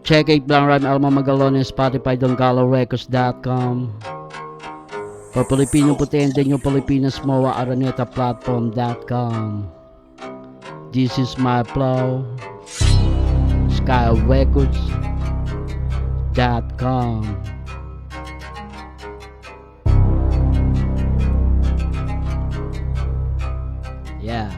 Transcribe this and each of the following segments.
Check it lang Rhyme Alma Magalone, Spotify, DonGaloRecords.com. For Filipino Puti yung Pilipinas Moa Araneta Platform.com. This is my flow. SkyRecords.com. Yeah.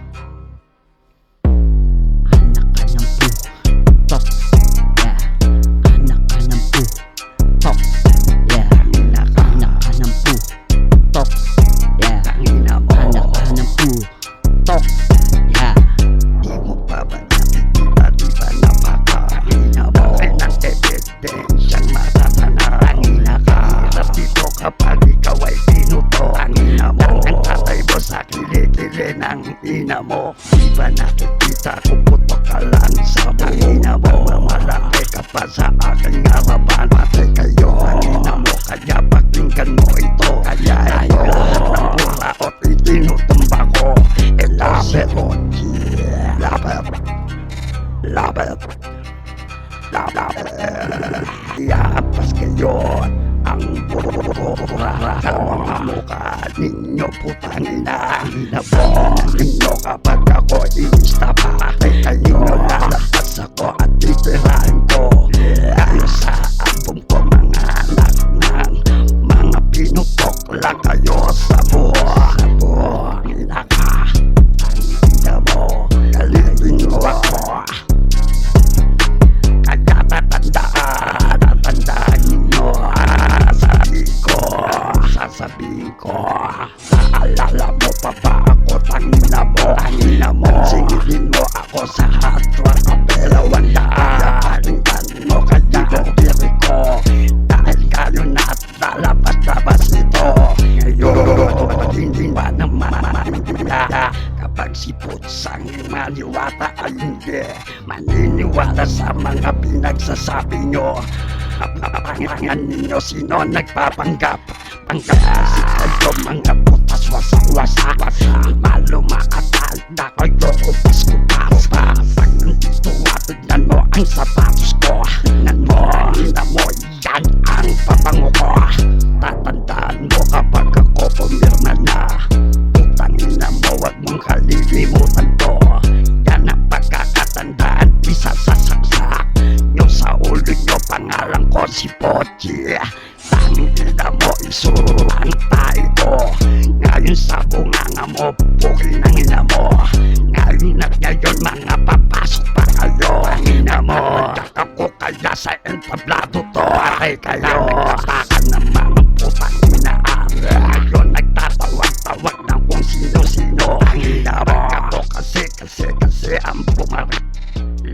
Ng ina mo, di ba nakikita kung putok ka lang sa ina mo? Malaki ka pa sa aking harapan, patay kayo ang ina mo, kaya pakinggan mo ito. Kaya ito, lahat ng buraot itinutumba ko. Ito si Ochi, labat, iapas kayo ang burara sa mga mukha ninyo, putang ina. Inabaw ninyo kapag ako inista pa, kayo lalabas ako at titirahin ko. Ano sa album ko, mga anak ng mga pinutok lang kayo sa buha. Ina ka, ang ina mo, galitin mo ako. Kaya tatandaan ninyo, sasabihin ko, naalala mo pa ba ako, tangina mo, singilin mo ako sa Hot Rock Capella 100, pakinggan mo kaya ang diri ko, dahil kayo natalabas nito. Ngayon, hindi ba naman maniniwala kapag si Putsang maniwata ay hindi maniniwala sa mga pinagsasabi nyo? Napapangangan ninyo sino nagpapanggap. Pangkapasik kayo mga putas, wasak-wasak, malumakasal na kayo kupas-kupas. Pag nandito tignan mo ang sapatos ko, tignan mo, ina mo, yan ang pabango ko. Tatandaan mo kapag ako pumirma na, putang ina mo, wag mong kalilimutan to. Yan ang pagkakatandaan, isa sa saksak nyo sa ulo nyo, pangalan ko si Pochi. Tanging ina mo, isuruan tayo. Ngayon sa bunganga mo, pukin ang ina mo. Ngayon at ngayon, mga papasok pa kayo. Ang ina mo, nagkakap ko kaya sa entablado to. Aray kayo, takan ng mga putang inaan. Ngayon nagtatawag-tawag ng kung sino-sino. Ang ina mo, ako kasi ang bumarik.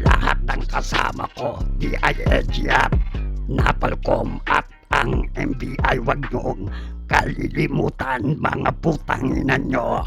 Lahat ng kasama ko, DILG at Napalcom at ang NBI, wag niyong kalilimutan mga putang ina nyo.